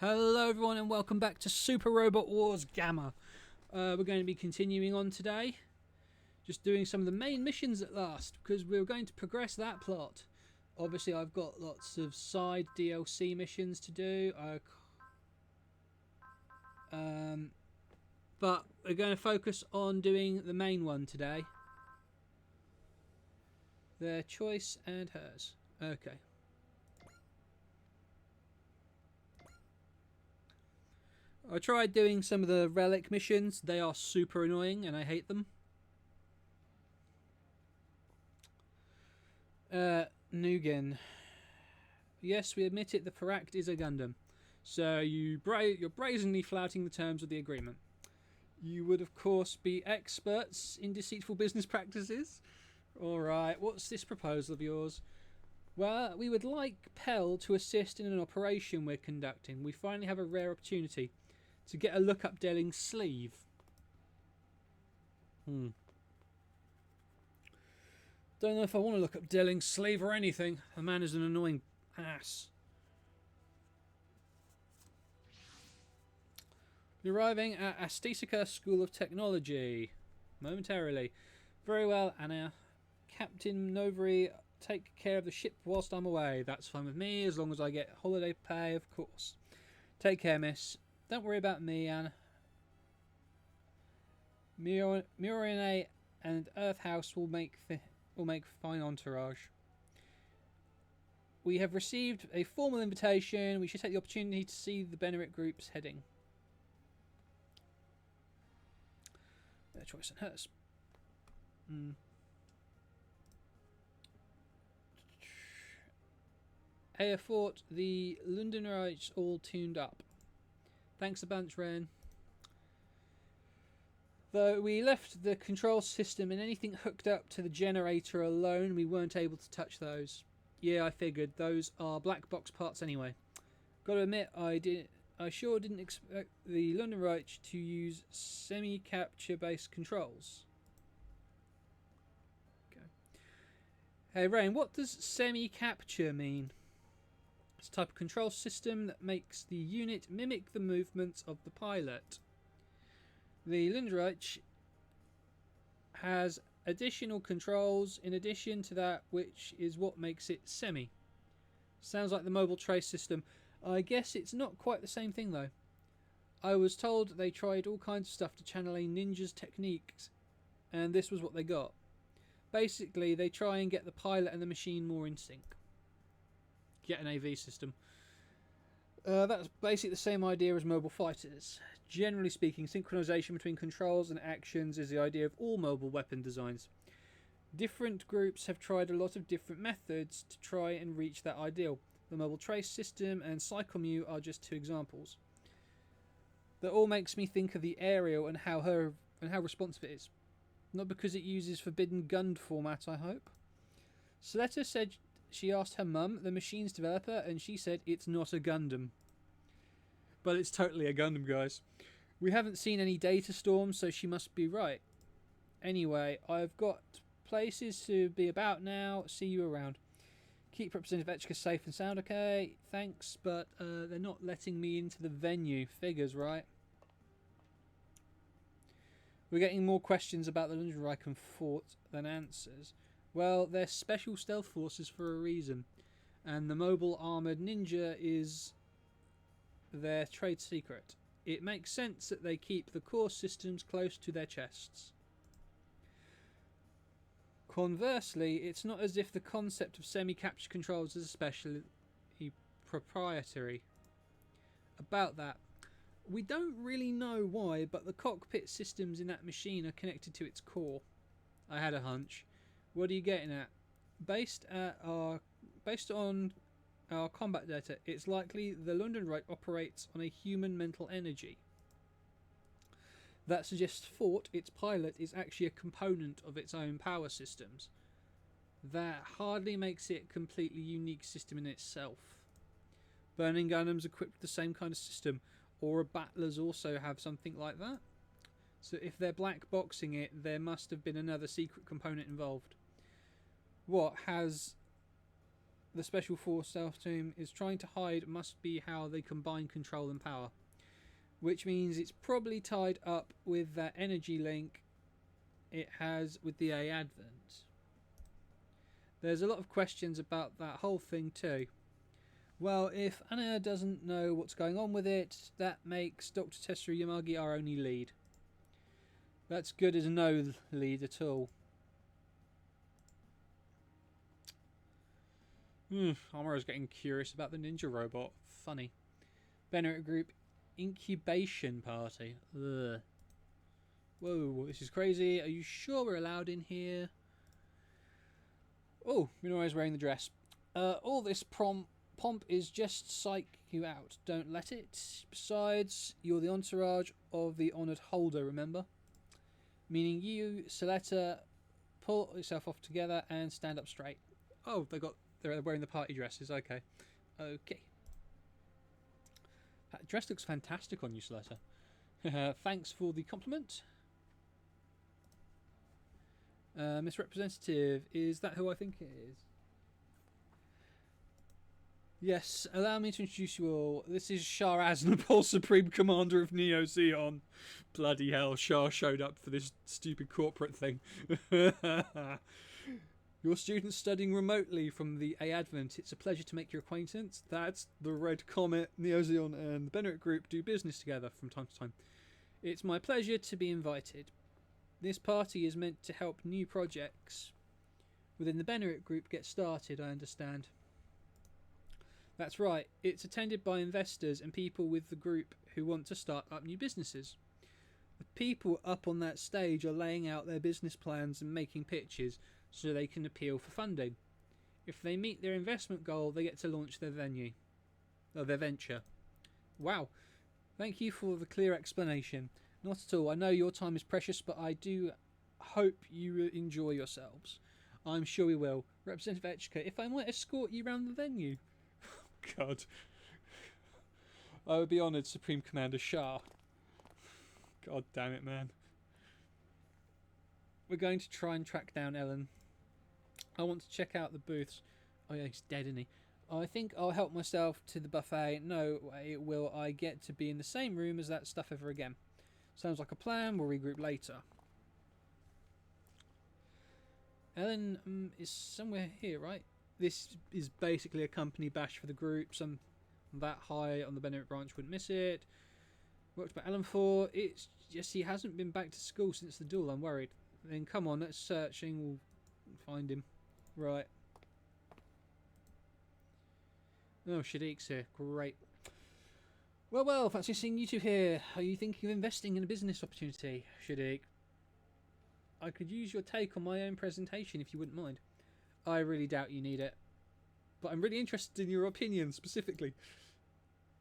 Hello everyone and welcome back to Super Robot Wars Gamma. We're going to be continuing on today. Just doing some of the main missions at last, because we're going to progress that plot. Obviously I've got lots of side DLC missions to do. But we're going to focus on doing the main one today. Their choice and hers. Okay. I tried doing some of the relic missions. They are super annoying and I hate them. Nugan. Yes, we admit it, the Paract is a Gundam. So you're brazenly flouting the terms of the agreement. You would of course be experts in deceitful business practices. Alright, what's this proposal of yours? Well, we would like Pell to assist in an operation we're conducting. We finally have a rare opportunity to get a look up Delling's sleeve. Don't know if I want to look up Delling's sleeve or anything. The man is an annoying ass. We're arriving at Astesica School of Technology. Momentarily. Very well, Anna. Captain Novery, take care of the ship whilst I'm away. That's fine with me, as long as I get holiday pay, of course. Take care, miss. Don't worry about me, Anna. Murine and Earth House will make fine entourage. We have received a formal invitation. We should take the opportunity to see the Bennett Group's heading. Their choice and hers. Aya Fort, the Londonerites all tuned up. Thanks a bunch, Ren. Though we left the control system and anything hooked up to the generator alone, we weren't able to touch those. Yeah, I figured. Those are black box parts anyway. Gotta admit, I sure didn't expect the Londonerites to use semi-capture based controls. Okay. Hey, Rain, what does semi-capture mean? It's a type of control system that makes the unit mimic the movements of the pilot. The Lindreich has additional controls in addition to that, which is what makes it semi. Sounds like the mobile trace system. I guess it's not quite the same thing though. I was told they tried all kinds of stuff to channel a ninja's techniques, and this was what they got. Basically, they try and get the pilot and the machine more in sync. Get an AV system. That's basically the same idea as mobile fighters. Generally speaking, synchronization between controls and actions is the idea of all mobile weapon designs. Different groups have tried a lot of different methods to try and reach that ideal. The mobile trace system and Psychomu are just two examples. That all makes me think of the Aerial and how responsive it is. Not because it uses forbidden Gund format, I hope. Soletta said she asked her mum, the machine's developer, and she said it's not a Gundam. But it's totally a Gundam, guys. We haven't seen any data storms, so she must be right. Anyway, I've got places to be about now. See you around. Keep Representative Etchka safe and sound, okay? Thanks, but they're not letting me into the venue. Figures, right? We're getting more questions about the Lundenreichen fort than answers. Well, they're special stealth forces for a reason, and the mobile armoured ninja is their trade secret. It makes sense that they keep the core systems close to their chests. Conversely, it's not as if the concept of semi-capture controls is especially proprietary. About that, we don't really know why, but the cockpit systems in that machine are connected to its core. I had a hunch. What are you getting at? Based on our combat data, it's likely the Londonreich operates on a human mental energy. That suggests Fort, its pilot, is actually a component of its own power systems. That hardly makes it a completely unique system in itself. Burning Gundams equipped with the same kind of system, or Battlers also have something like that. So if they're black boxing it, there must have been another secret component involved. What, has the Special Force Stealth Team is trying to hide must be how they combine control and power. Which means it's probably tied up with that energy link it has with the A Advent. There's a lot of questions about that whole thing too. Well, if Anna doesn't know what's going on with it, that makes Dr. Tetsuya Yamagi our only lead. That's good as no lead at all. Amara's getting curious about the ninja robot. Funny. Bennett Group incubation party. Ugh. Whoa, this is crazy. Are you sure we're allowed in here? Oh, Minoru's wearing the dress. All this pomp is just psych you out. Don't let it. Besides, you're the entourage of the honoured holder, remember? Meaning you, Soletta, pull yourself off together and stand up straight. Oh, they're wearing the party dresses. Okay. Okay. That dress looks fantastic on you, Soletta. Thanks for the compliment. Miss Representative, is that who I think it is? Yes, allow me to introduce you all. This is Shah Aznapol, Supreme Commander of Neo Zeon. Bloody hell, Shah showed up for this stupid corporate thing. Your students studying remotely from the A Advent. It's a pleasure to make your acquaintance. That's the Red Comet. Neo Zeon and the Bennett Group do business together from time to time. It's my pleasure to be invited. This party is meant to help new projects within the Bennett Group get started, I understand. That's right, it's attended by investors and people with the group who want to start up new businesses. The people up on that stage are laying out their business plans and making pitches so they can appeal for funding. If they meet their investment goal, they get to launch their their venture. Wow, thank you for the clear explanation. Not at all, I know your time is precious, but I do hope you enjoy yourselves. I'm sure we will. Representative Etchka, if I might escort you around the venue. God. I would be honoured, Supreme Commander Shah. God damn it, man. We're going to try and track down Ellen. I want to check out the booths. Oh yeah, he's dead, isn't he? I think I'll help myself to the buffet. No way will I get to be in the same room as that stuff ever again. Sounds like a plan. We'll regroup later. Ellen is somewhere here, right? This is basically a company bash for the group. Some that high on the Bennett branch wouldn't miss it. Worked by Ellen for. It's just he hasn't been back to school since the duel. I'm worried. Then come on, let's searching. We'll find him. Right. Oh, Shadiq's here. Great. Well, fancy seeing you two here. Are you thinking of investing in a business opportunity, Shadiq? I could use your take on my own presentation if you wouldn't mind. I really doubt you need it. But I'm really interested in your opinion, specifically.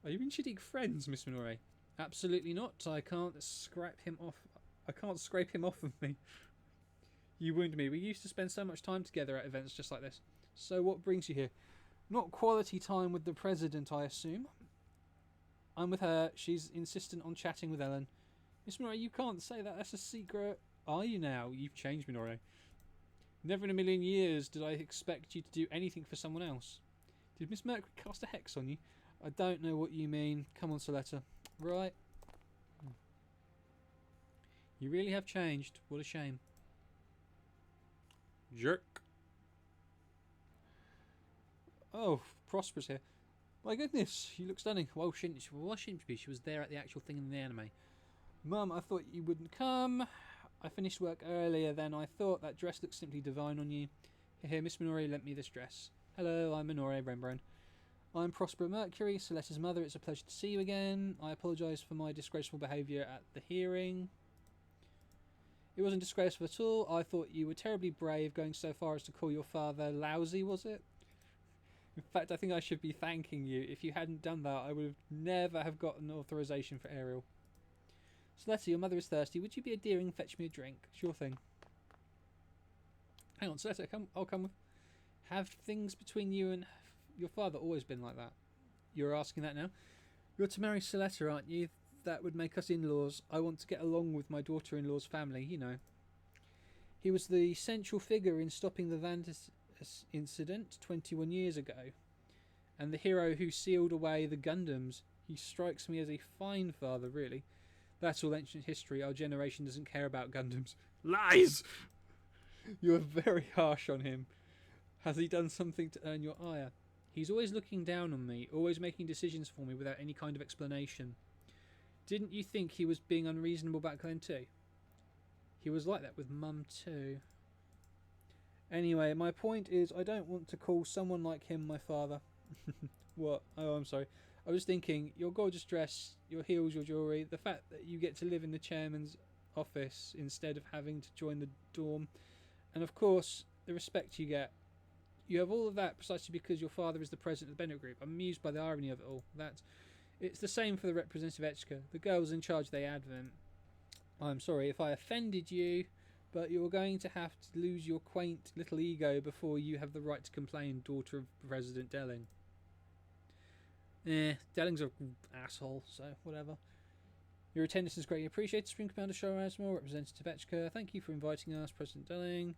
Are you and Shadiq friends, Miss Minore? Absolutely not. I can't scrape him off. I can't scrape him off of me. You wound me. We used to spend so much time together at events just like this. So what brings you here? Not quality time with the president, I assume. I'm with her. She's insistent on chatting with Ellen. Miss Minore, you can't say that. That's a secret. Are you now? You've changed, Minore. Never in a million years did I expect you to do anything for someone else. Did Miss Mercury cast a hex on you? I don't know what you mean. Come on, Soletta. Right. You really have changed. What a shame. Jerk. Oh, Prosperous here. My goodness, you look stunning. Well, shouldn't she be? She was there at the actual thing in the anime. Mum, I thought you wouldn't come. I finished work earlier than I thought. That dress looks simply divine on you. Here, Miss Minore lent me this dress. Hello, I'm Minore Rembrandt. I'm Prosper Mercury, Soletta's mother. It's a pleasure to see you again. I apologise for my disgraceful behaviour at the hearing. It wasn't disgraceful at all. I thought you were terribly brave going so far as to call your father lousy, was it? In fact, I think I should be thanking you. If you hadn't done that, I would have never have gotten authorization for Ariel. Soletta, your mother is thirsty. Would you be a dear and fetch me a drink? Sure thing. Hang on, Soletta, I'll come with... Have things between you and your father always been like that? You're asking that now? You're to marry Soletta, aren't you? That would make us in-laws. I want to get along with my daughter-in-law's family, you know. He was the central figure in stopping the incident 21 years ago, and the hero who sealed away the Gundams. He strikes me as a fine father, really. That's all ancient history. Our generation doesn't care about Gundams. Lies! You are very harsh on him. Has he done something to earn your ire? He's always looking down on me, always making decisions for me without any kind of explanation. Didn't you think he was being unreasonable back then too? He was like that with Mum too. Anyway, my point is I don't want to call someone like him my father. What? Oh, I'm sorry. I was thinking, your gorgeous dress, your heels, your jewellery, the fact that you get to live in the chairman's office instead of having to join the dorm, and of course, the respect you get. You have all of that precisely because your father is the president of the Bennett Group. I'm amused by the irony of it all. It's the same for the representative Etchka. The girls in charge, they advent. I'm sorry if I offended you, but you're going to have to lose your quaint little ego before you have the right to complain, daughter of President Delling. Delling's an asshole, so whatever. Your attendance is greatly appreciated, Supreme Commander Shorasmore, Representative Etchka. Thank you for inviting us, President Delling.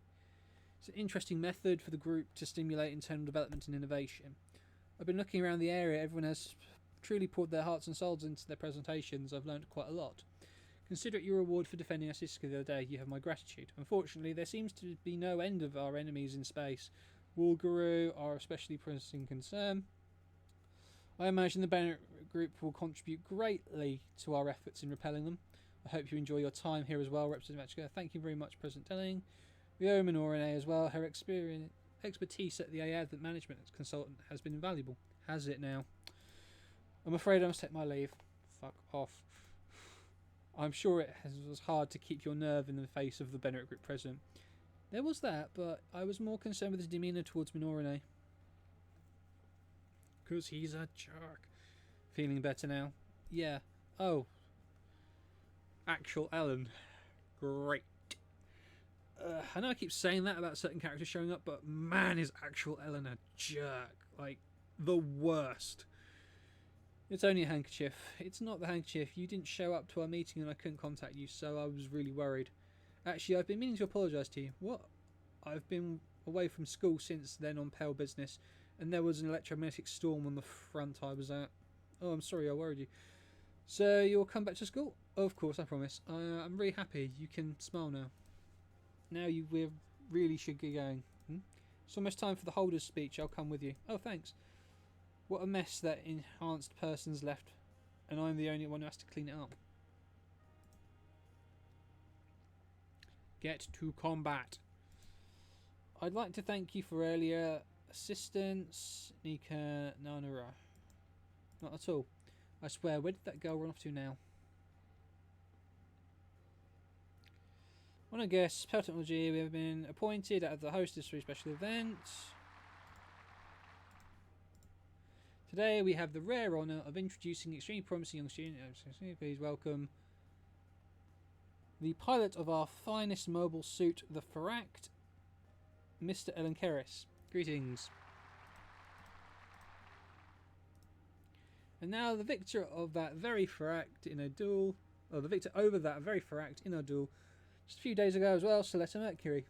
It's an interesting method for the group to stimulate internal development and innovation. I've been looking around the area. Everyone has truly poured their hearts and souls into their presentations. I've learned quite a lot. Consider it your reward for defending Asiska the other day. You have my gratitude. Unfortunately, there seems to be no end of our enemies in space. Walguru are especially pressing concern. I imagine the Bennett Group will contribute greatly to our efforts in repelling them. I hope you enjoy your time here as well, Representative Etchka. Thank you very much, President Delling. We owe Minorine as well. Her expertise at the Advent Management Consultant has been invaluable. Has it now? I'm afraid I must take my leave. Fuck off. I'm sure it was hard to keep your nerve in the face of the Bennett Group president. There was that, but I was more concerned with his demeanour towards Minorine. Because he's a jerk. Feeling better now? Yeah. Oh. Actual Ellen. Great. I know I keep saying that about certain characters showing up, but man, is actual Ellen a jerk. Like, the worst. It's only a handkerchief. It's not the handkerchief. You didn't show up to our meeting and I couldn't contact you, so I was really worried. Actually, I've been meaning to apologise to you. What? I've been away from school since then on pale business, and there was an electromagnetic storm on the front I was at. Oh, I'm sorry I worried you. So, you'll come back to school? Oh, of course, I promise. I'm really happy. You can smile now. Now we really should get going. It's almost time for the holder's speech. I'll come with you. Oh, thanks. What a mess that enhanced person's left, and I'm the only one who has to clean it up. Get to combat. I'd like to thank you for earlier assistance, Nika Nanura. Not at all. I swear, where did that girl run off to now? I want to guess, Pell Technology, we have been appointed as the hostess for a special event. Today we have the rare honour of introducing extremely promising young student. Please welcome the pilot of our finest mobile suit, the Faract, Mr. Ellen Keris. Greetings. And now the victor of that very Faract in a duel, or the victor over that very Faract in a duel, just a few days ago as well, Soletta Mercury.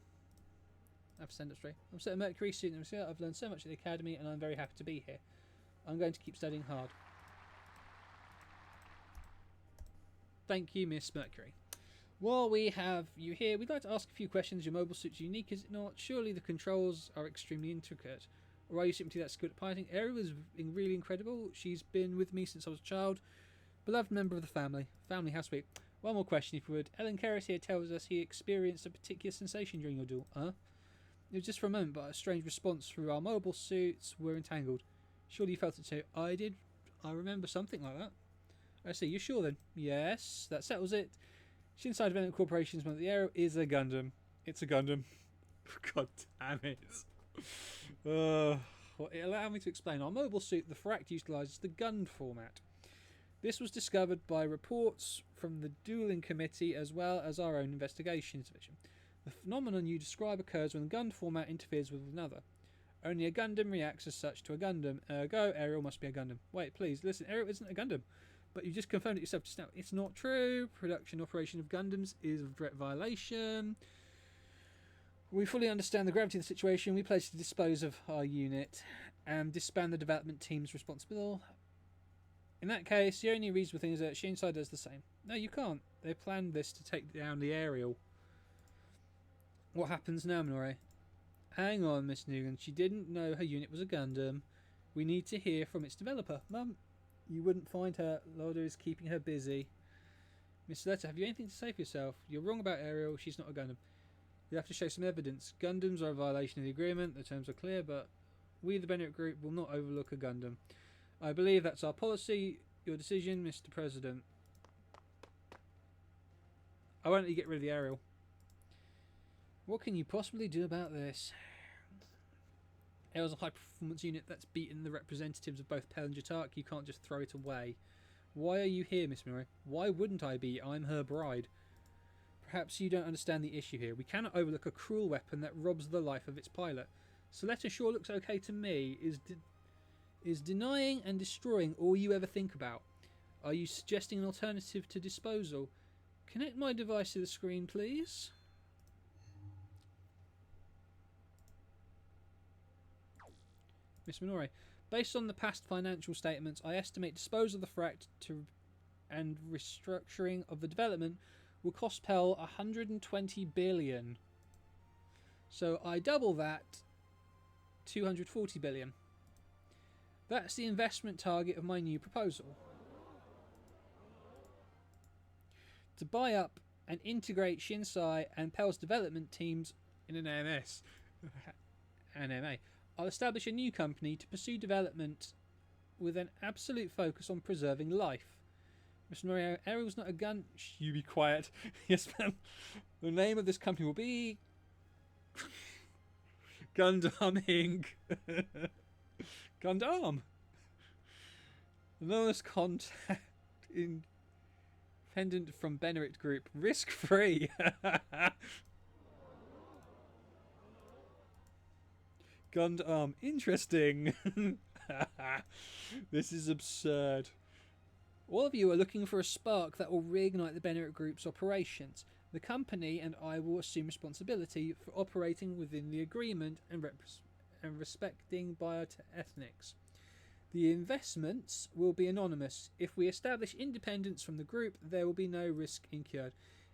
I have to stand up straight. I'm Soletta Mercury, student of I've learned so much at the academy and I'm very happy to be here. I'm going to keep studying hard. Thank you, Miss Mercury. While we have you here, we'd like to ask a few questions. Your mobile suit's unique, is it not? Surely the controls are extremely intricate. Or are you simply that skilled at piloting? Ariel is really incredible. She's been with me since I was a child. Beloved member of the family. Family, how sweet. One more question, if you would. Ellen Keris here tells us he experienced a particular sensation during your duel. It was just for a moment, but a strange response through our mobile suits were entangled. Surely you felt it too. I did. I remember something like that. I see. You're sure then? Yes, that settles it. Shinsai Development Corporation's one of the Aero is a Gundam. It's a Gundam. God damn it. Well, allow me to explain. Our mobile suit, the Faract, utilises the Gund format. This was discovered by reports from the dueling committee as well as our own investigation division. The phenomenon you describe occurs when the Gund format interferes with another. Only a Gundam reacts as such to a Gundam. Ergo, Ariel must be a Gundam. Wait, please, listen, Ariel isn't a Gundam. But you just confirmed it yourself just now. It's not true. Production operation of Gundams is a direct violation. We fully understand the gravity of the situation. We pledge to dispose of our unit and disband the development teams responsible. In that case, the only reasonable thing is that Shinsai does the same. No, you can't. They planned this to take down the aerial. What happens now, Minoru? Hang on, Miss Nugent. She didn't know her unit was a Gundam. We need to hear from its developer. Mum, you wouldn't find her. Lauder is keeping her busy. Miss Letter, have you anything to say for yourself? You're wrong about Ariel. She's not a Gundam. You have to show some evidence. Gundams are a violation of the agreement. The terms are clear, but we, the Bennett Group, will not overlook a Gundam. I believe that's our policy. Your decision, Mr. President. I won't let you get rid of the Ariel. What can you possibly do about this? Ariel's a high-performance unit that's beaten the representatives of both Pell and Jatark. You can't just throw it away. Why are you here, Miss Murray? Why wouldn't I be? I'm her bride. Perhaps you don't understand the issue here. We cannot overlook a cruel weapon that robs the life of its pilot. Soletta sure looks okay to me. Is denying and destroying all you ever think about? Are you suggesting an alternative to disposal? Connect my device to the screen, please. Miss Minori, based on the past financial statements, I estimate disposal of the fract and restructuring of the development will cost Pell 120 billion. So I double that, 240 billion. That's the investment target of my new proposal. To buy up and integrate Shinsai and Pell's development teams in an AMS. AMA. I'll establish a new company to pursue development with an absolute focus on preserving life. Mr. Norio, Ariel's not a gun. Shh, you be quiet. Yes, ma'am. The name of this company will be Gundam Inc. Gundam. Anonymous contact independent from Bennett Group. Risk free. Gundam. Interesting. This is absurd. All of you are looking for a spark that will reignite the Bennett Group's operations. The company and I will assume responsibility for operating within the agreement and respecting bioethnics. The investments will be anonymous. If we establish independence from the group, there will be no risk incurred.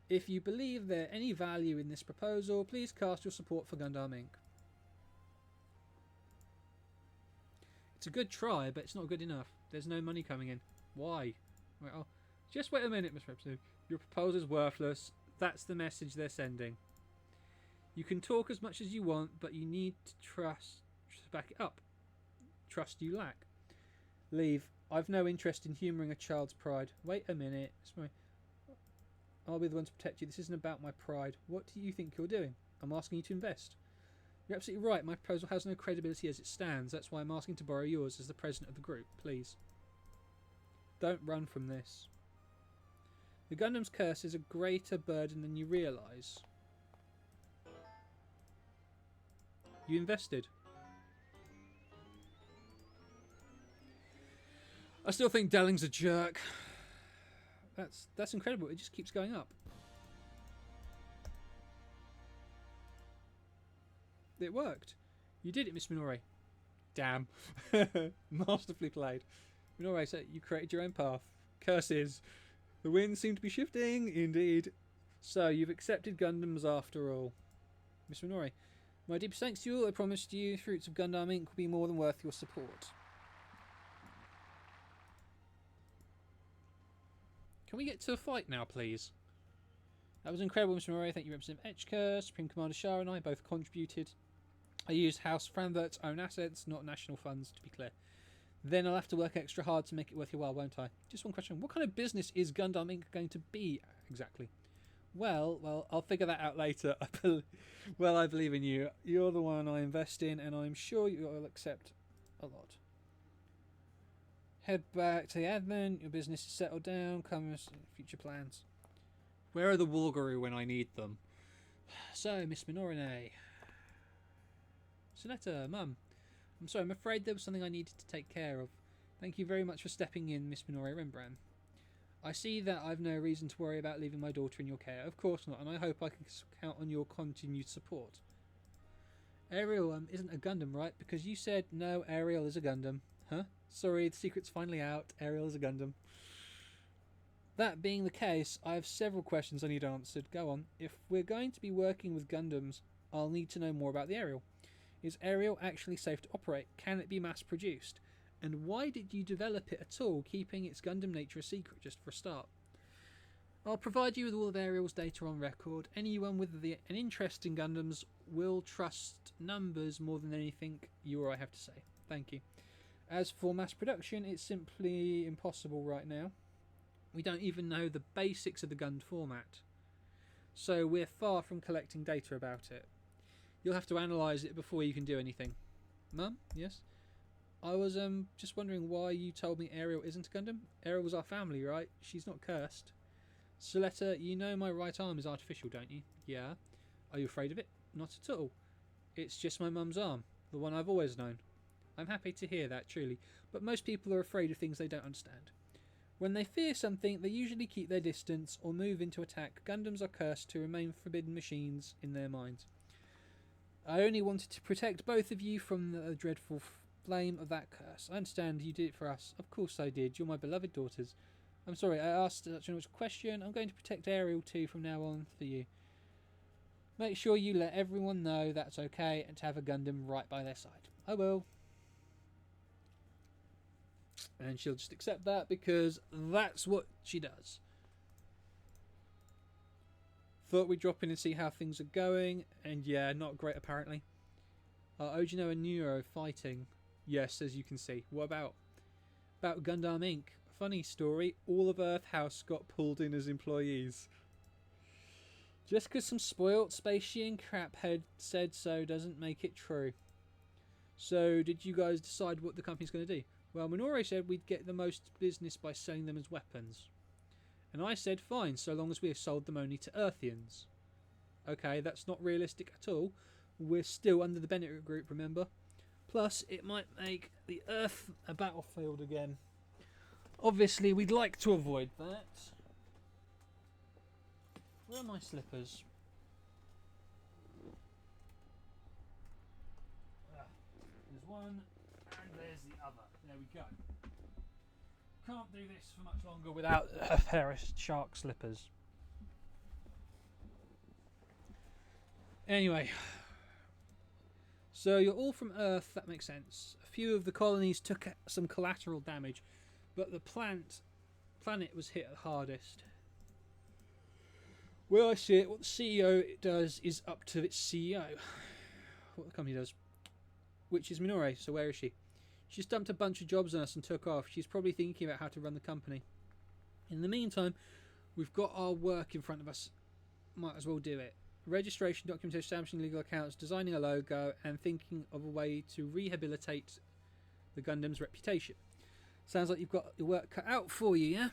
If you believe there any value in this proposal, please cast your support for Gundam Inc. It's a good try, but it's not good enough. There's no money coming in. Why? Well, just wait a minute, Mr. Representative. Your proposal's worthless. That's the message they're sending. You can talk as much as you want, but you need to trust to back it up. Trust you lack. Leave. I've no interest in humouring a child's pride. Wait a minute. I'll be the one to protect you. This isn't about my pride. What do you think you're doing? I'm asking you to invest. You're absolutely right. My proposal has no credibility as it stands. That's why I'm asking to borrow yours as the president of the group. Please. Don't run from this. The Gundam's curse is a greater burden than you realise. You invested. I still think Delling's a jerk. That's incredible. It just keeps going up. It worked. You did it, Miss Minori. Damn. Masterfully played. Minori, so you created your own path. Curses. The winds seem to be shifting. Indeed. So, you've accepted Gundams after all. Miss Minori, my deepest thanks to you all. I promised you Fruits of Gundam Inc. will be more than worth your support. Can we get to a fight now, please? That was incredible, Mr. Murray. Thank you, Representative Etchker. Supreme Commander Shah and I both contributed. I used House Frankfurt's own assets, not national funds, to be clear. Then I'll have to work extra hard to make it worth your while, won't I? Just one question. What kind of business is Gundam Inc. going to be, exactly? Well, I'll figure that out later. I believe in you. You're the one I invest in, and I'm sure you'll accept a lot. Head back to the admin. Your business is settled down. Come with future plans. Where are the Walguru when I need them? So, Miss Minorine. Sonetta, Mum. I'm sorry, I'm afraid there was something I needed to take care of. Thank you very much for stepping in, Miss Minori Rembrandt. I see that I've no reason to worry about leaving my daughter in your care. Of course not, and I hope I can count on your continued support. Ariel isn't a Gundam, right? Because you said no, Ariel is a Gundam. Huh? Sorry, the secret's finally out. Ariel is a Gundam. That being the case, I have several questions I need answered. Go on. If we're going to be working with Gundams, I'll need to know more about the Ariel. Is Ariel actually safe to operate? Can it be mass produced? And why did you develop it at all, keeping its Gundam nature a secret just for a start? I'll provide you with all of Ariel's data on record. Anyone with an interest in Gundams will trust numbers more than anything you or I have to say. Thank you. As for mass production, it's simply impossible right now. We don't even know the basics of the Gund format. So we're far from collecting data about it. You'll have to analyse it before you can do anything. Mum? Yes? I was just wondering why you told me Ariel isn't a Gundam. Ariel was our family, right? She's not cursed. Soletta, you know my right arm is artificial, don't you? Yeah. Are you afraid of it? Not at all. It's just my mum's arm, the one I've always known. I'm happy to hear that, truly, but most people are afraid of things they don't understand. When they fear something, they usually keep their distance or move into attack. Gundams are cursed to remain forbidden machines in their minds. I only wanted to protect both of you from the dreadful flame of that curse. I understand you did it for us. Of course I did. You're my beloved daughters. I'm sorry, I asked such a question. I'm going to protect Ariel too from now on for you. Make sure you let everyone know that's okay and to have a Gundam right by their side. I will. And she'll just accept that because that's what she does. Thought we'd drop in and see how things are going. And yeah, not great apparently. Ojino and Neuro fighting. Yes, as you can see. What about? About Gundam Inc. Funny story, all of Earth House got pulled in as employees. Just because some spoilt Spatian craphead said so doesn't make it true. So, did you guys decide what the company's going to do? Well, Minoru said we'd get the most business by selling them as weapons. And I said, fine, so long as we have sold them only to Earthians. Okay, that's not realistic at all. We're still under the Bennett Group, remember? Plus, it might make the Earth a battlefield again. Obviously, we'd like to avoid that. Where are my slippers? There's one, and there's the other. There we go. Can't do this for much longer without a pair of shark slippers. Anyway. So you're all from Earth, that makes sense. A few of the colonies took some collateral damage, but the planet was hit hardest. Well, I see it. What the CEO does is up to its CEO. What the company does. Which is Minoru, so where is she? She's dumped a bunch of jobs on us and took off. She's probably thinking about how to run the company. In the meantime, we've got our work in front of us. Might as well do it. Registration, documentation, establishing legal accounts, designing a logo, and thinking of a way to rehabilitate the Gundam's reputation. Sounds like you've got your work cut out for you, yeah?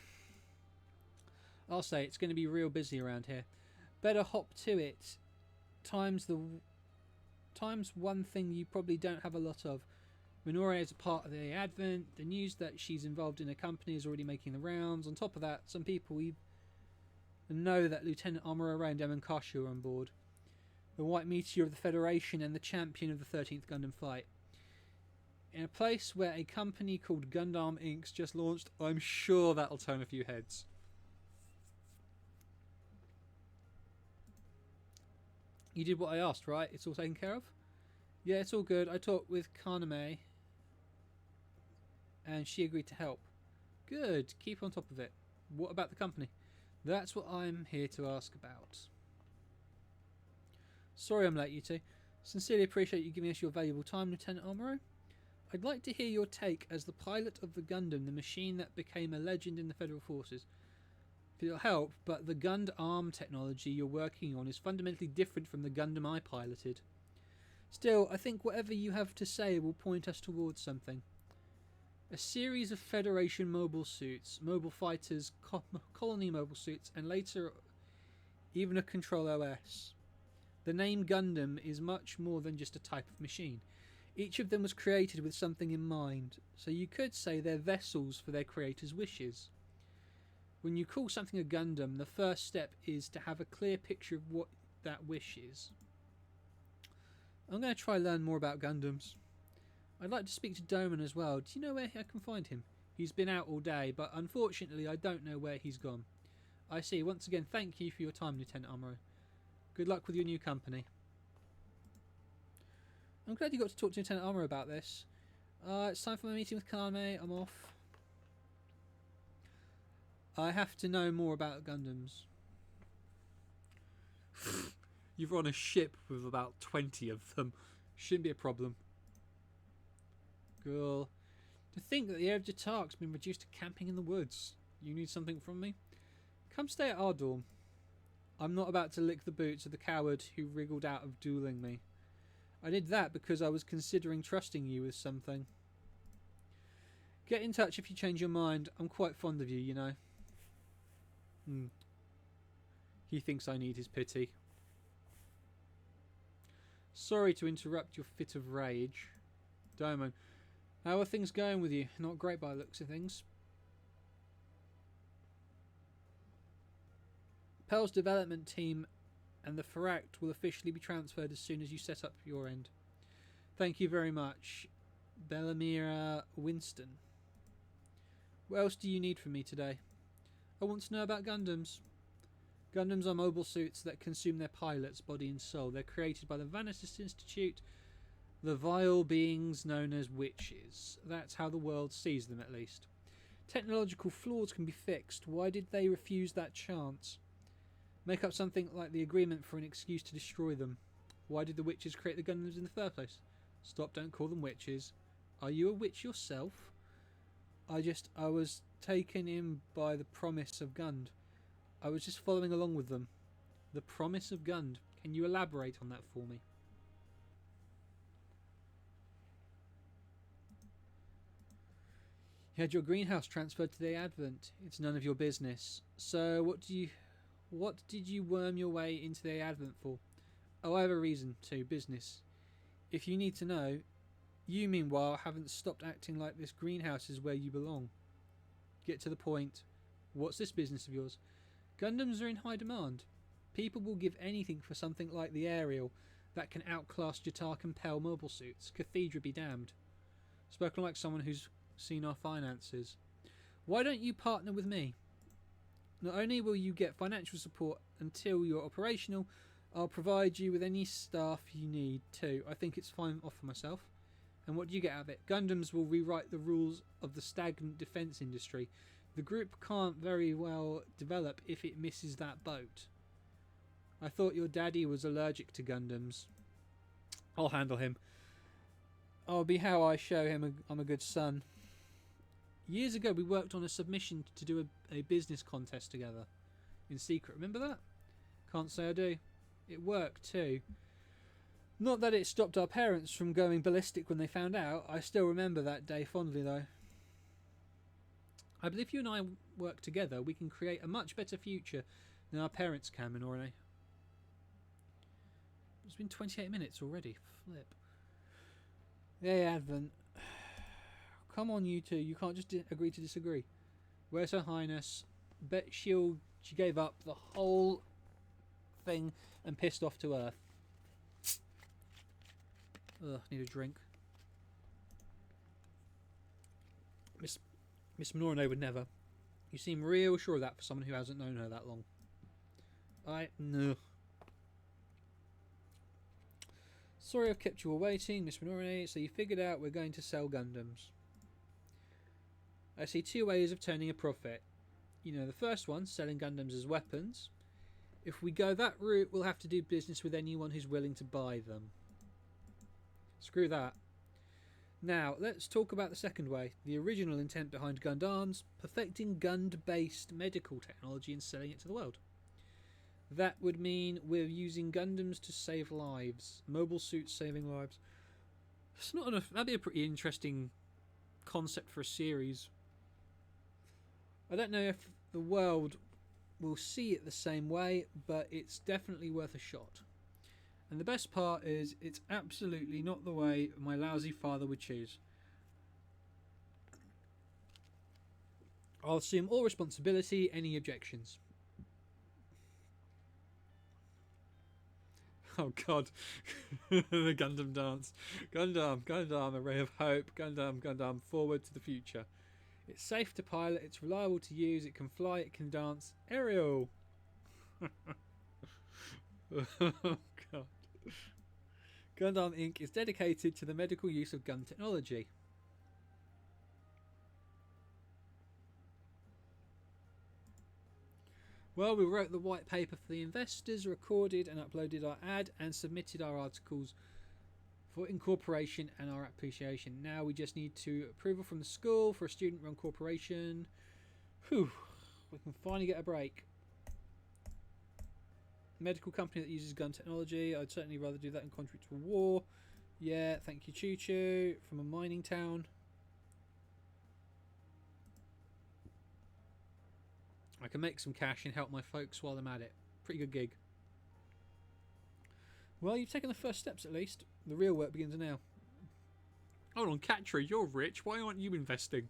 I'll say it's going to be real busy around here. Better hop to it. Time's one thing you probably don't have a lot of. Minoru is a part of the Advent. The news that she's involved in a company is already making the rounds. On top of that, some people know that Lieutenant Amuro and Demon Kashu are on board. The White Meteor of the Federation and the champion of the 13th Gundam fight. In a place where a company called Gundam Inc.'s just launched, I'm sure that'll turn a few heads. You did what I asked, right? It's all taken care of? Yeah, it's all good. I talked with Kaname and she agreed to help. Good. Keep on top of it. What about the company? That's what I'm here to ask about. Sorry I'm late, you two. Sincerely appreciate you giving us your valuable time, Lieutenant Amuro. I'd like to hear your take as the pilot of the Gundam, the machine that became a legend in the Federal Forces. If it'll help, but the Gund arm technology you're working on is fundamentally different from the Gundam I piloted. Still, I think whatever you have to say will point us towards something. A series of Federation mobile suits, mobile fighters, colony mobile suits, and later even a Control OS. The name Gundam is much more than just a type of machine. Each of them was created with something in mind, so you could say they're vessels for their creator's wishes. When you call something a Gundam, the first step is to have a clear picture of what that wish is. I'm going to try learn more about Gundams. I'd like to speak to Doman as well. Do you know where I can find him? He's been out all day, but unfortunately I don't know where he's gone. I see. Once again, thank you for your time, Lieutenant Amuro. Good luck with your new company. I'm glad you got to talk to Lieutenant Amuro about this. It's time for my meeting with Kame. I'm off. I have to know more about Gundams. You're on a ship with about 20 of them. Shouldn't be a problem. Cool. To think that the air of Jatark's been reduced to camping in the woods. You need something from me? Come stay at our dorm. I'm not about to lick the boots of the coward who wriggled out of dueling me. I did that because I was considering trusting you with something. Get in touch if you change your mind. I'm quite fond of you, you know. He thinks I need his pity. Sorry to interrupt your fit of rage. Doman, how are things going with you? Not great by the looks of things. Pearl's development team and the Faract will officially be transferred as soon as you set up your end. Thank you very much, Bellamira Winston. What else do you need from me today? I want to know about Gundams. Gundams are mobile suits that consume their pilots, body and soul. They're created by the Vanesis Institute, the vile beings known as witches. That's how the world sees them, at least. Technological flaws can be fixed. Why did they refuse that chance? Make up something like the agreement for an excuse to destroy them. Why did the witches create the Gundams in the first place? Stop, don't call them witches. Are you a witch yourself? I was taken in by the promise of Gund. I was just following along with them. The promise of Gund. Can you elaborate on that for me? You had your greenhouse transferred to the Advent. It's none of your business. So what did you worm your way into the Advent for? Oh, I have a reason to. Business. If you need to know, you meanwhile haven't stopped acting like this greenhouse is where you belong. Get to the point. What's this business of yours? Gundams are in high demand. People will give anything for something like the Ariel that can outclass Jatark and Pell mobile suits. Cathedra be damned. Spoken like someone who's seen our finances. Why don't you partner with me? Not only will you get financial support until you're operational, I'll provide you with any staff you need too. I think it's fine off for myself. And what do you get out of it? Gundams will rewrite the rules of the stagnant defence industry. The group can't very well develop if it misses that boat. I thought your daddy was allergic to Gundams. I'll handle him. I'll be how I show him I'm a good son. Years ago we worked on a submission to do a business contest together. In secret, remember that? Can't say I do. It worked too. Not that it stopped our parents from going ballistic when they found out. I still remember that day fondly though. I believe you and I work together, we can create a much better future than our parents can, Minorine. It's been 28 minutes already. Flip. Yeah, Advent. Come on, you two. You can't just agree to disagree. Where's Her Highness? Bet she gave up the whole thing and pissed off to Earth. Ugh, need a drink. Miss Minorine would never. You seem real sure of that for someone who hasn't known her that long. No. Sorry I've kept you all waiting, Miss Minorine. So you figured out we're going to sell Gundams. I see two ways of turning a profit. You know, the first one, selling Gundams as weapons. If we go that route, we'll have to do business with anyone who's willing to buy them. Screw that. Now, let's talk about the second way. The original intent behind Gundams, perfecting Gund-based medical technology and selling it to the world. That would mean we're using Gundams to save lives. Mobile suits saving lives. It's not enough. That'd be a pretty interesting concept for a series. I don't know if the world will see it the same way, but it's definitely worth a shot. And the best part is, it's absolutely not the way my lousy father would choose. I'll assume all responsibility, any objections. Oh god. The Gundam dance. Gundam, Gundam, a ray of hope. Gundam, Gundam, forward to the future. It's safe to pilot, it's reliable to use, it can fly, it can dance. Aerial! Oh god. Gundam Inc. is dedicated to the medical use of gun technology. Well, we wrote the white paper for the investors, recorded and uploaded our ad, and submitted our articles for incorporation and our appreciation. Now we just need approval from the school for a student-run corporation. Whew, we can finally get a break. Medical company that uses gun technology. I'd certainly rather do that in contrary to war. Yeah, thank you, Choo Choo. From a mining town. I can make some cash and help my folks while I'm at it. Pretty good gig. Well, you've taken the first steps at least. The real work begins now. Hold on, Katri, you're rich. Why aren't you investing?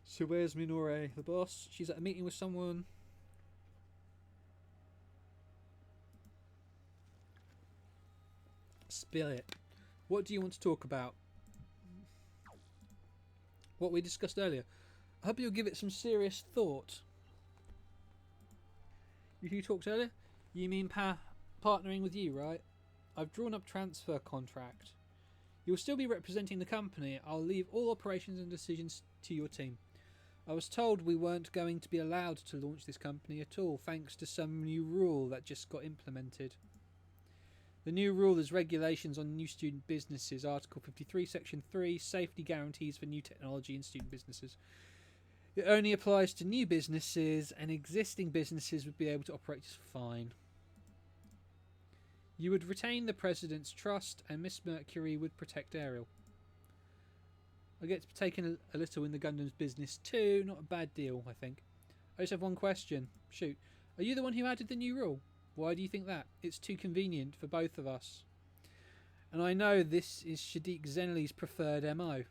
So where's Minore, the boss? She's at a meeting with someone. Spill it. What do you want to talk about? What we discussed earlier. I hope you'll give it some serious thought. You talked earlier? You mean partnering with you, right? I've drawn up transfer contract. You'll still be representing the company. I'll leave all operations and decisions to your team. I was told we weren't going to be allowed to launch this company at all, thanks to some new rule that just got implemented. The new rule is regulations on new student businesses, Article 53, Section 3, safety guarantees for new technology in student businesses. It only applies to new businesses, and existing businesses would be able to operate just fine. You would retain the President's trust, and Miss Mercury would protect Ariel. I get to take in a little in the Gundam's business too. Not a bad deal, I think. I just have one question. Shoot. Are you the one who added the new rule? Why do you think that? It's too convenient for both of us. And I know this is Shadiq Zenli's preferred MO.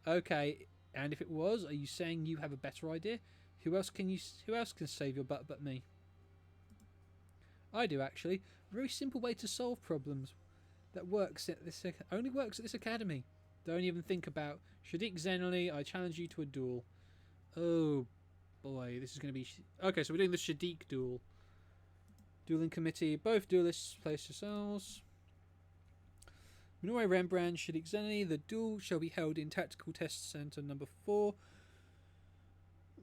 Okay, and if it was, are you saying you have a better idea? Who else can save your butt but me? I do, actually. A very simple way to solve problems that only works at this academy. Don't even think about Shadiq Zenli. I challenge you to a duel. Oh boy, this is going to be... Okay, so we're doing the Shadiq duel. Dueling committee. Both duelists place yourselves. Minoru Rembrandt, Shadiq Zenli. The duel shall be held in Tactical Test Center number 4.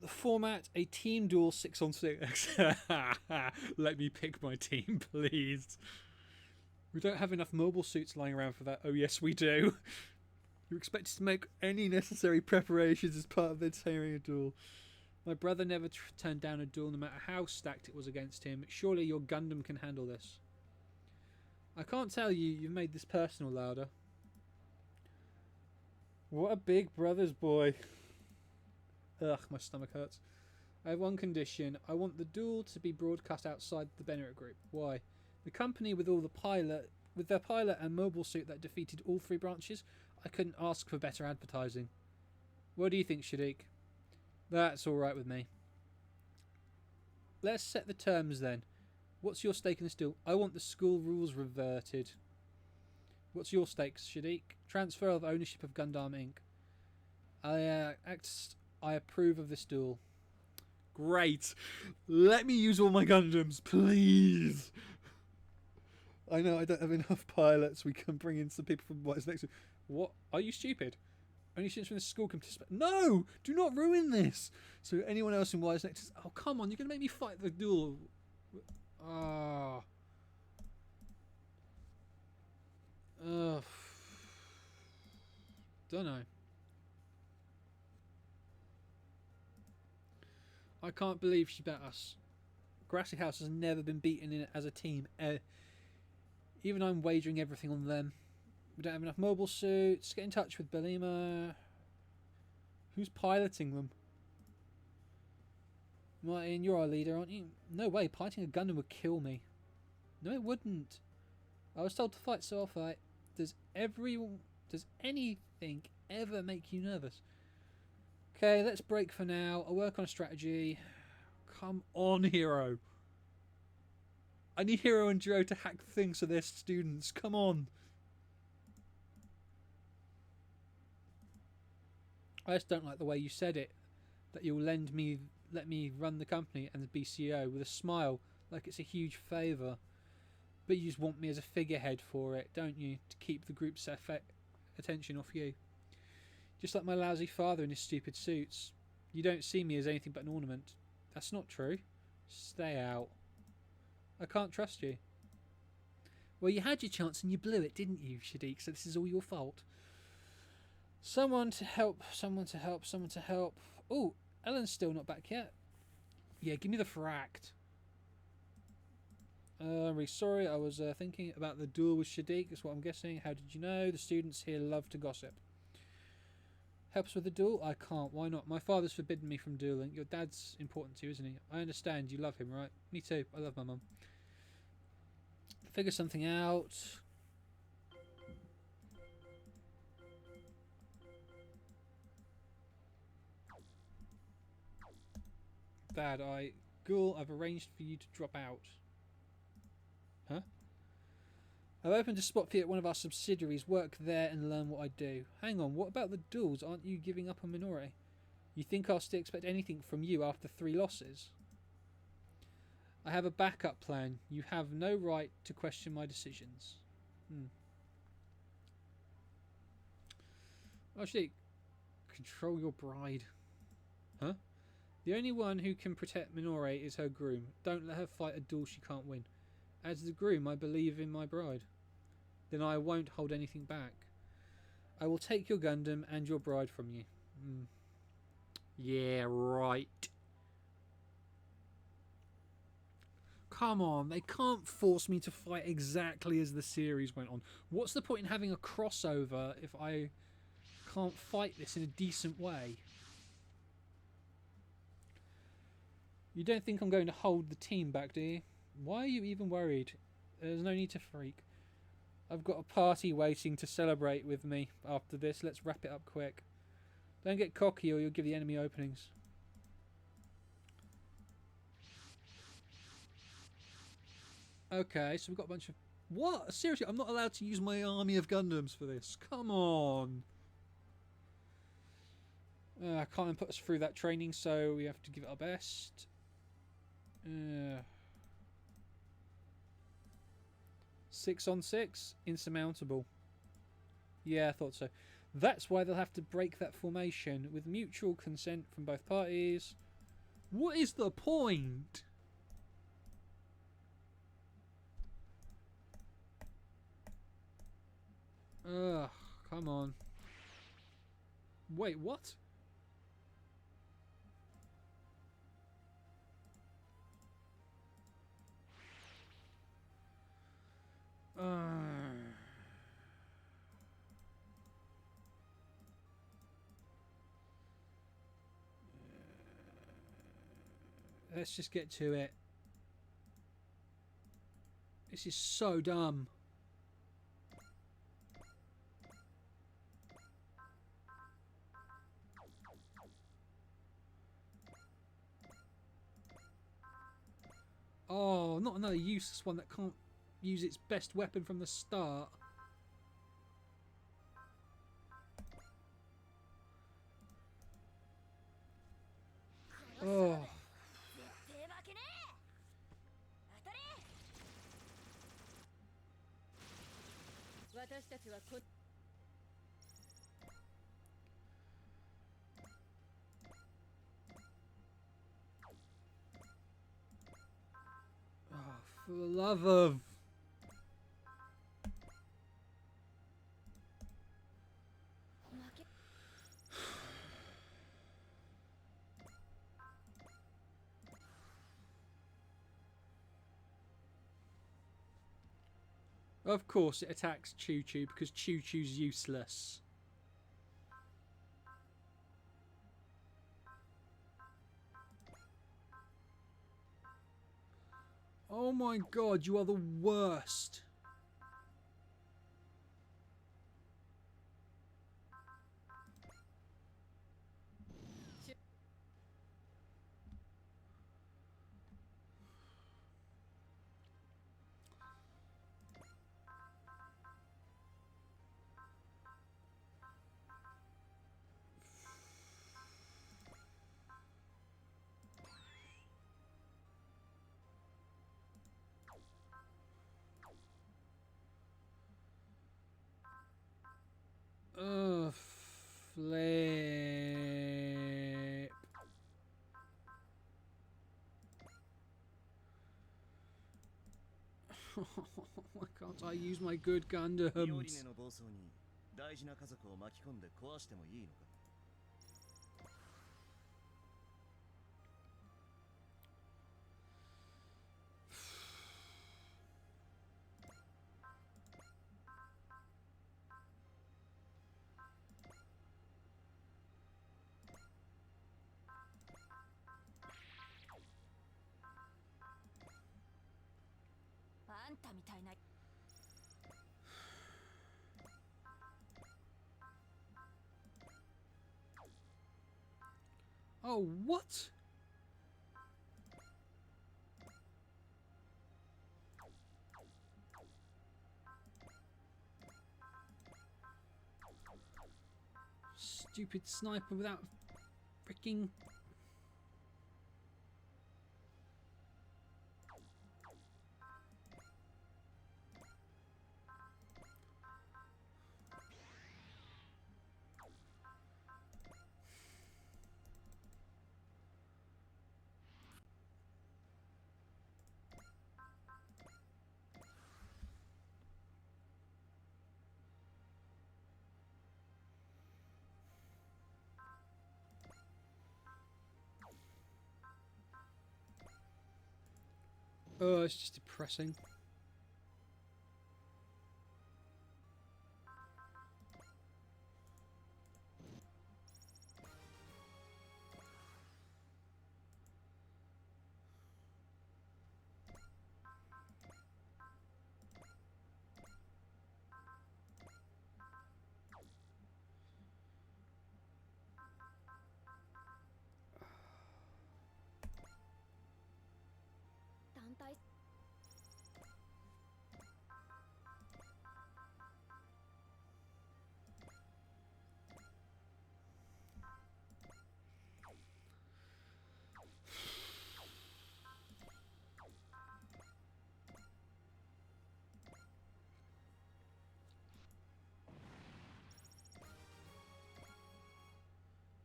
The format, a team duel 6-on-6. Let me pick my team, please. We don't have enough mobile suits lying around for that. Oh, yes, we do. You're expected to make any necessary preparations as part of the entire duel. My brother never turned down a duel no matter how stacked it was against him. Surely your Gundam can handle this. I can't tell you, you've made this personal, Lauda. What a big brother's boy. Ugh, my stomach hurts. I have one condition. I want the duel to be broadcast outside the Bennett group. Why? The company with their pilot and mobile suit that defeated all 3 branches, I couldn't ask for better advertising. What do you think, Shadiq? That's alright with me. Let's set the terms then. What's your stake in this deal? I want the school rules reverted. What's your stakes, Shadiq? Transfer of ownership of Gundam Inc. I approve of this duel. Great. Let me use all my Gundams, please. I know I don't have enough pilots. We can bring in some people from what is next. What? Are you stupid? Only students from this school can participate. No! Do not ruin this! So anyone else in Wise Next... Oh, come on. You're going to make me fight the duel. Ah. Ugh. Don't know. I can't believe she bet us. Grassy House has never been beaten in it as a team. Even I'm wagering everything on them. We don't have enough mobile suits. Get in touch with Belima. Who's piloting them? Martin, you're our leader, aren't you? No way, piloting a Gundam would kill me. No, it wouldn't. I was told to fight, so I'll fight. Does anything ever make you nervous? Okay, let's break for now. I'll work on a strategy. Come on, hero. I need Hero and Jiro to hack things so they're students. Come on. I just don't like the way you said it. That you'll let me run the company and be CEO with a smile, like it's a huge favour. But you just want me as a figurehead for it, don't you? To keep the group's attention off you. Just like my lousy father in his stupid suits. You don't see me as anything but an ornament. That's not true. Stay out. I can't trust you. Well, you had your chance and you blew it, didn't you, Shadiq? So this is all your fault. Someone to help, someone to help, someone to help. Oh, Ellen's still not back yet. Yeah, give me the fract. I'm really sorry, I was thinking about the duel with Shadiq, that's what I'm guessing. How did you know? The students here love to gossip. Helps with the duel? I can't, why not? My father's forbidden me from dueling. Your dad's important to you, isn't he? I understand, you love him, right? Me too, I love my mum. Figure something out. Dad, Ghoul, I've arranged for you to drop out. Huh? I've opened a spot for you at one of our subsidiaries. Work there and learn what I do. Hang on, what about the duels? Aren't you giving up on Minori? You think I'll still expect anything from you after 3 losses? I have a backup plan. You have no right to question my decisions. Actually, control your bride. Huh? The only one who can protect Minori is her groom. Don't let her fight a duel she can't win. As the groom, I believe in my bride. Then I won't hold anything back. I will take your Gundam and your bride from you. Yeah, right. Come on, they can't force me to fight exactly as the series went on. What's the point in having a crossover if I can't fight this in a decent way? You don't think I'm going to hold the team back, do you? Why are you even worried? There's no need to freak. I've got a party waiting to celebrate with me after this. Let's wrap it up quick. Don't get cocky or you'll give the enemy openings. Okay, so we've got a bunch of... What? Seriously, I'm not allowed to use my army of Gundams for this. Come on. I can't put us through that training, so we have to give it our best. 6 on 6? Insurmountable. Yeah, I thought so. That's why they'll have to break that formation with mutual consent from both parties. What is the point? Ugh, come on. Wait, what? Let's just get to it. This is so dumb. Oh, not another useless one that can't use its best weapon from the start. Oh. Oh, for the love of... Of course it attacks Choo Choo because Choo Choo's useless. Oh my god, you are the worst. Oh, flip. Why can't I use my good Gundams? Oh, what? Stupid sniper without freaking... Oh, it's just depressing.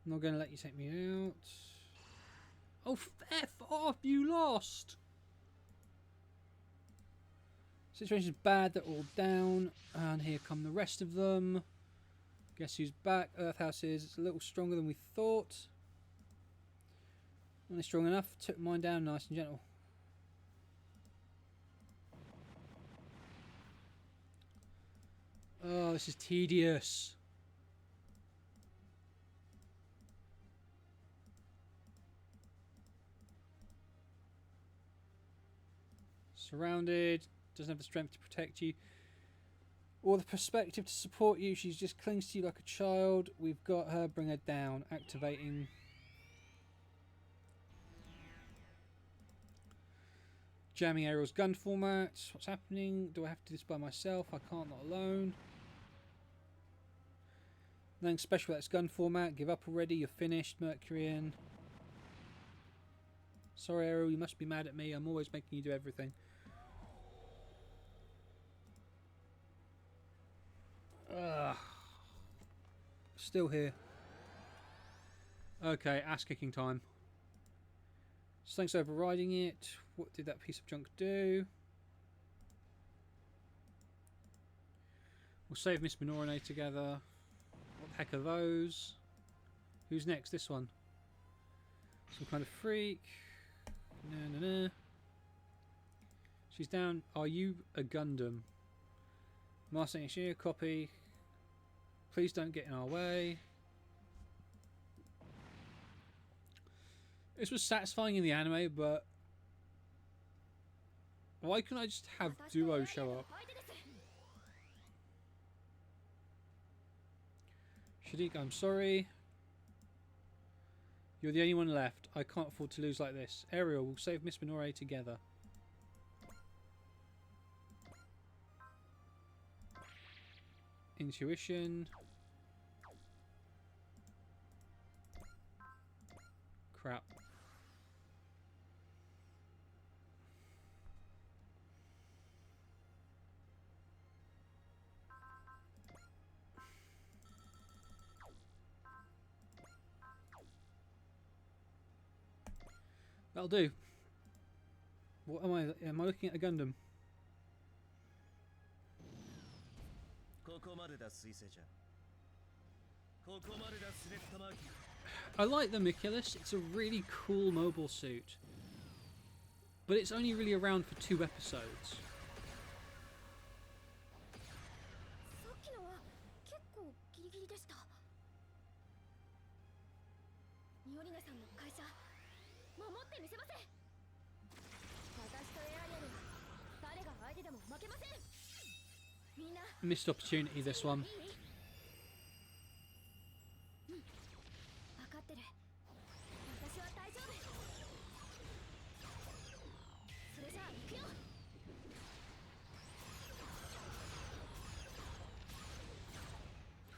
I'm not going to let you take me out. Oh, F off! You lost! Situation's bad, they're all down. And here come the rest of them. Guess who's back? Earthhouse is. It's a little stronger than we thought. Only strong enough. Took mine down nice and gentle. Oh, this is tedious. Surrounded. Doesn't have the strength to protect you or the perspective to support you. She just clings to you like a child. We've got her. Bring her down. Activating. Jamming Ariel's gun format. What's happening? Do I have to do this by myself? I can't, not alone. Nothing special, that's gun format. Give up already. You're finished, Mercurian. Sorry, Ariel. You must be mad at me. I'm always making you do everything. Ugh. Still here. Okay, ass kicking time. So thanks for overriding it. What did that piece of junk do? We'll save Miss Minorine together. What the heck are those? Who's next? This one. Some kind of freak. No. She's down. Are you a Gundam? Master Engineer, copy. Please don't get in our way. This was satisfying in the anime, but why couldn't I just have Duo show up? Shadiq, I'm sorry. You're the only one left. I can't afford to lose like this. Ariel, we'll save Miss Minore together. Intuition. Crap. That'll do. What am I? Am I looking at a Gundam? I like the Miculus. It's a really cool mobile suit. But it's only really around for 2 episodes. Missed opportunity, this one.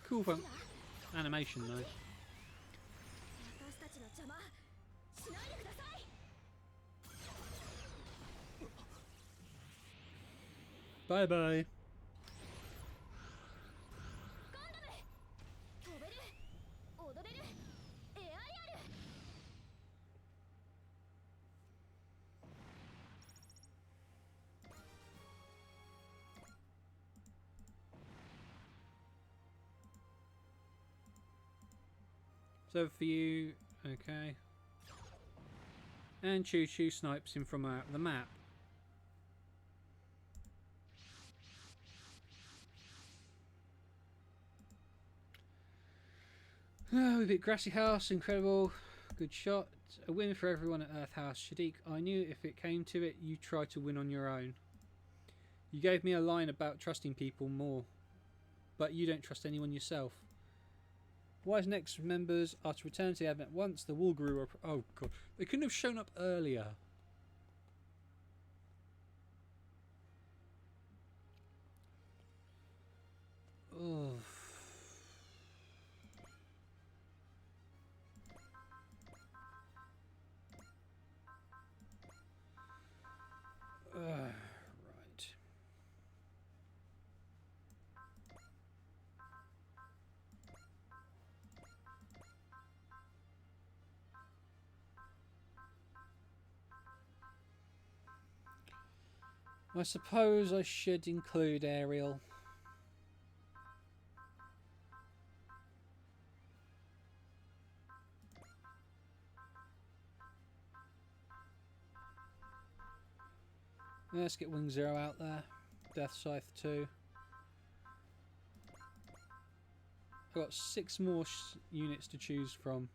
Cool fun. Animation though. Bye bye. So for you, okay. And Choo Choo snipes him from out the map. Oh, we beat Grassy House, incredible. Good shot. A win for everyone at Earth House. Shadiq, I knew if it came to it, you tried to win on your own. You gave me a line about trusting people more, but you don't trust anyone yourself. Wise Next members are to return to the event once the wall grew up. Oh god, they couldn't have shown up earlier. Oh. Right. I suppose I should include Ariel. Let's get Wing Zero out there. Death Scythe 2. I've got 6 more units to choose from.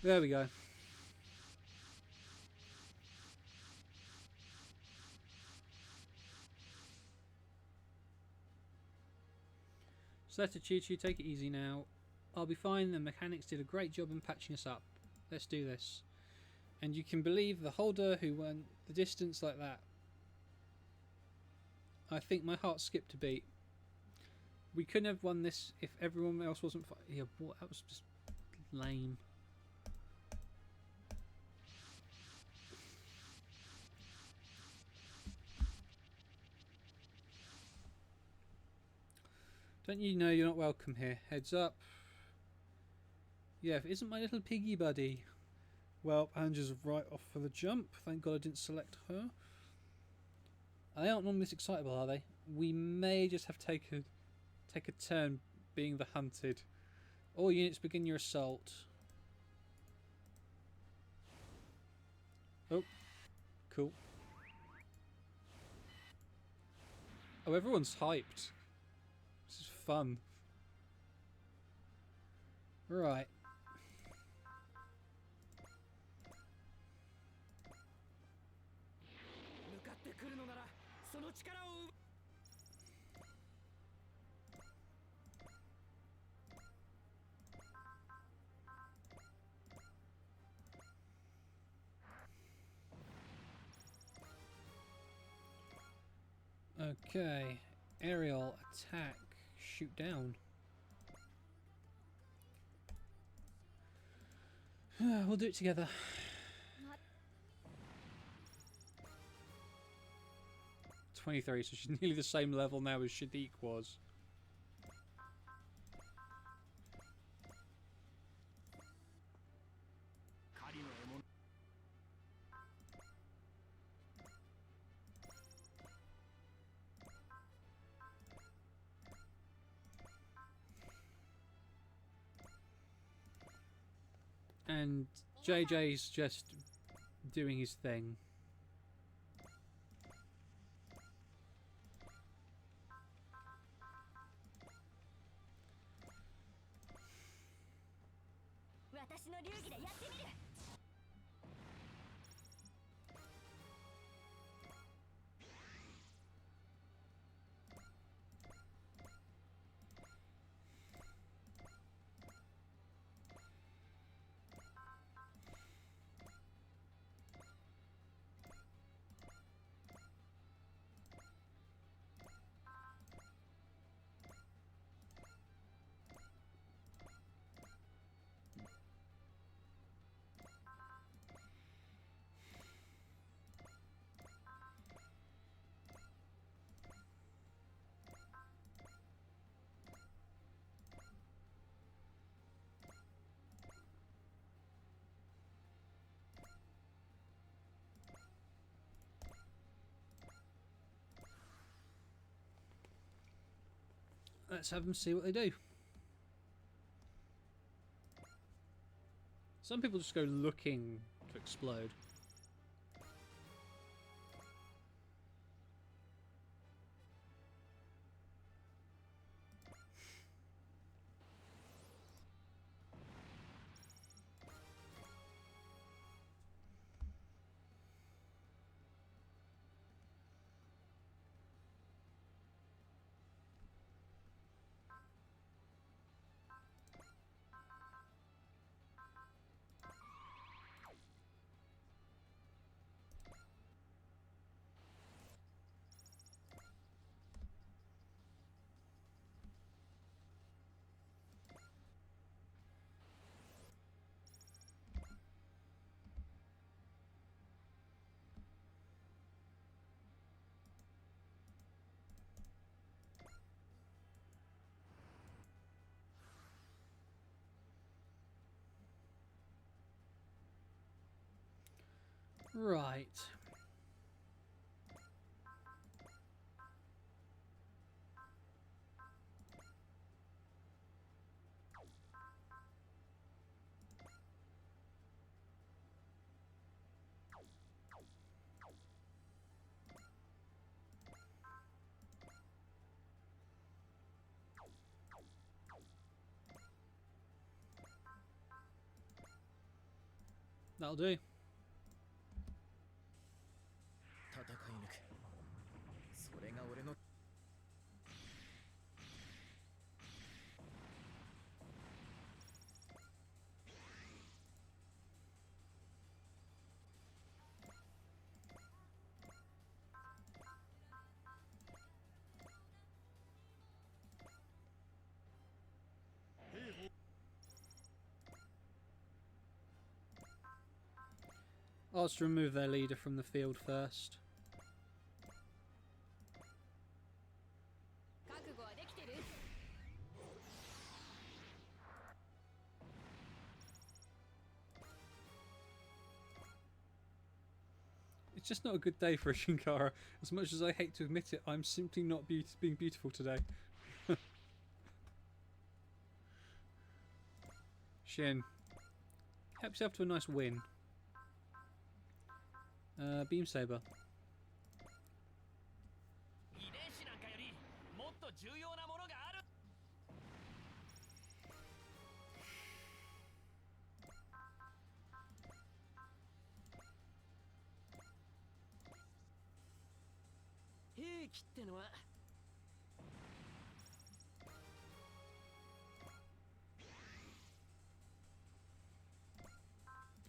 There we go. So let Choo Choo take it easy now. I'll be fine. The mechanics did a great job in patching us up. Let's do this. And you can believe the holder who went the distance like that. I think my heart skipped a beat. We couldn't have won this if everyone else wasn't. Yeah, what? That was just lame. Don't you know you're not welcome here? Heads up. Yeah, if it isn't my little piggy buddy. Well, Angela's right off for the jump. Thank God I didn't select her. They aren't normally this excitable, are they? We may just have to take a turn being the hunted. All units begin your assault. Oh, cool. Oh, everyone's hyped. This is fun. Right. Okay. Aerial attack. Shoot down. We'll do it together. 23, so she's nearly the same level now as Shadiq was. And JJ's just doing his thing. Let's have them see what they do. Some people just go looking to explode. Right. That'll do. I'll just remove their leader from the field first. It's just not a good day for a Shinkara. As much as I hate to admit it, I'm simply not being beautiful today. Shin, help yourself to a nice win. Beam Saber.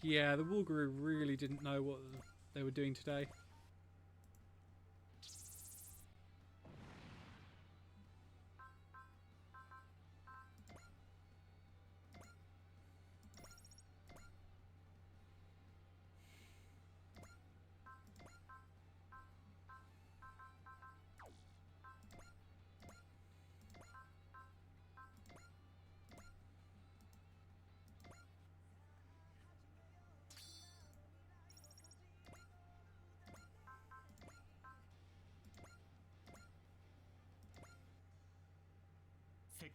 Yeah, the Walguru really didn't know what they were doing today.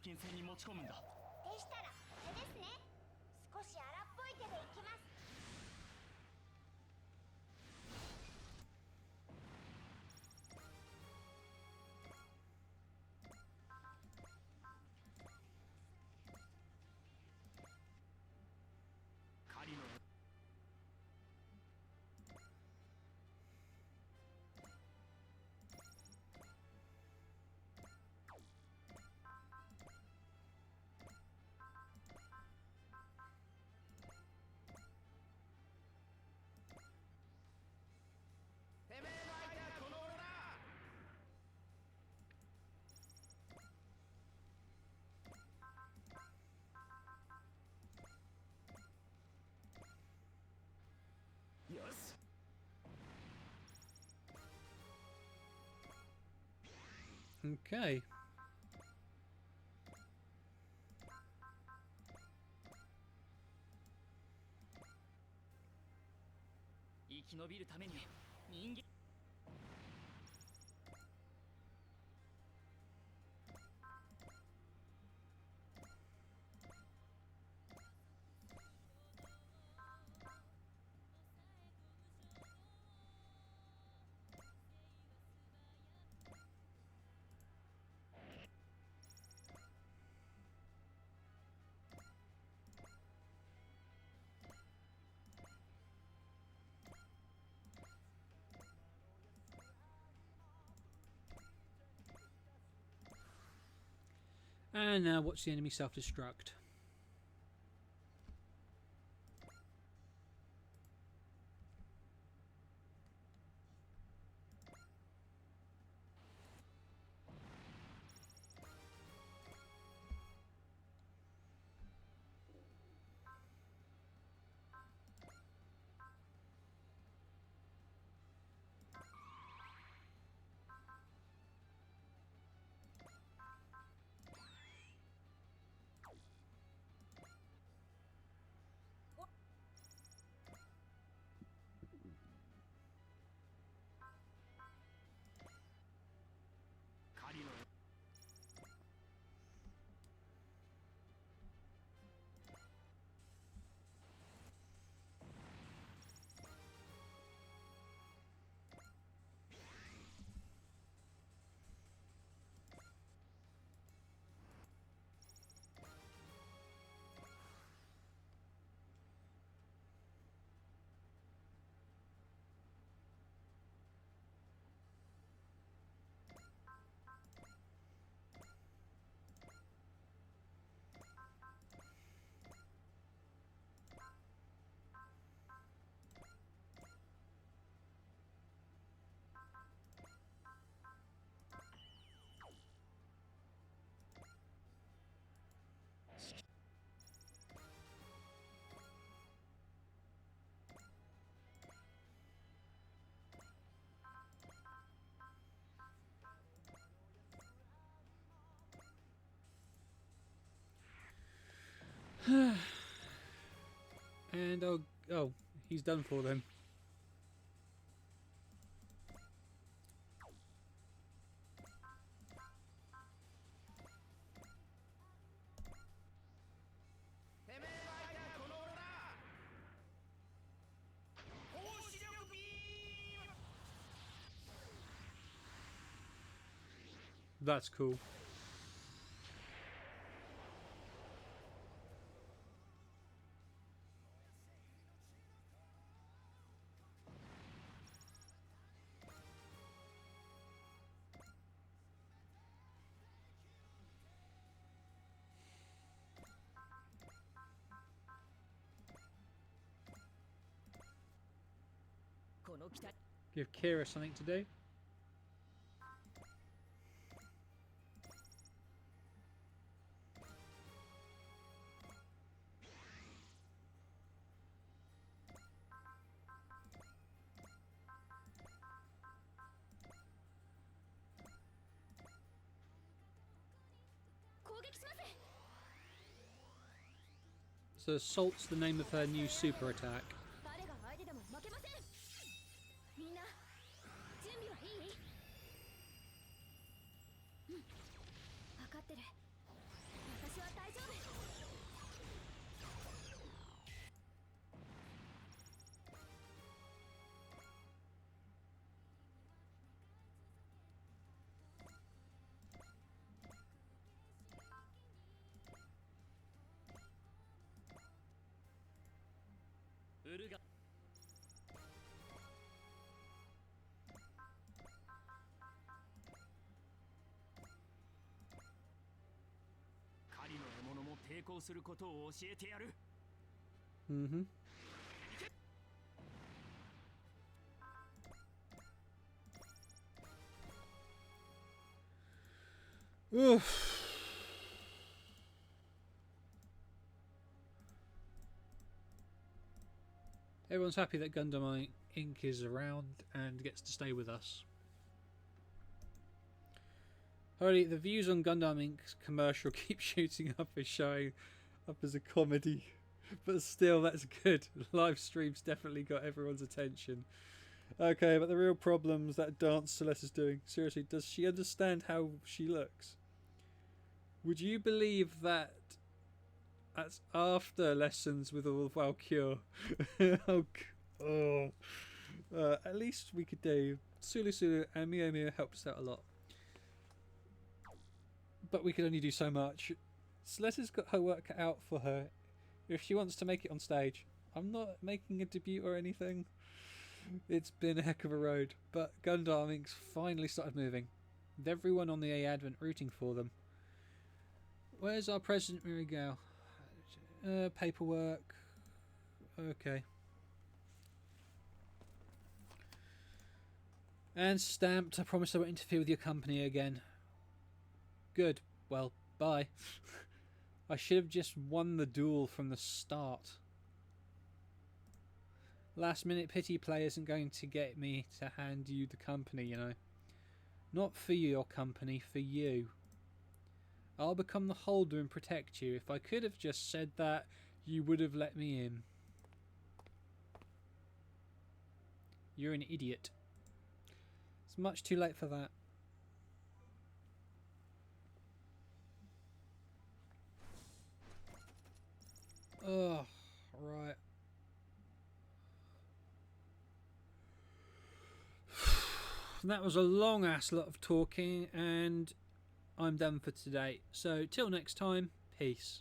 近戦に持ち込むんだ。でしたらこれですね。少し荒っぽい手でいきます。狩りのてめえの相手はこの俺だ。よし。Okay. 生き延びるために人間。And now watch the enemy self-destruct. And oh, he's done for them. That's cool. Give Kira something to do. So Assault's the name of her new super attack. 成功することを教えてやる。 Mm-hmm. Oof. Everyone's happy that Gundam Inc. is around and gets to stay with us. Holy, the views on Gundam Inc.'s commercial keep shooting up as showing up as a comedy. But still, that's good. Live streams definitely got everyone's attention. Okay, but the real problem's that dance Celeste is doing. Seriously, does she understand how she looks? Would you believe that that's after lessons with all Valkyrie? At least we could do. Sulu Sulu and Mio Mio helped us out a lot. But we could only do so much. Celeste's got her work cut out for her if she wants to make it on stage. I'm not making a debut or anything. It's been a heck of a road, but Gundam Inc.'s finally started moving, with everyone on the A Advent rooting for them. Where's our President Mirigal? Paperwork. Okay. And stamped. I promise I won't interfere with your company again. Good. Well, bye. I should have just won the duel from the start. Last minute pity play isn't going to get me to hand you the company, you know. Not for your company, for you. I'll become the holder and protect you. If I could have just said that, you would have let me in. You're an idiot. It's much too late for that. Oh, right. That was a long ass lot of talking, and I'm done for today. So till next time, peace.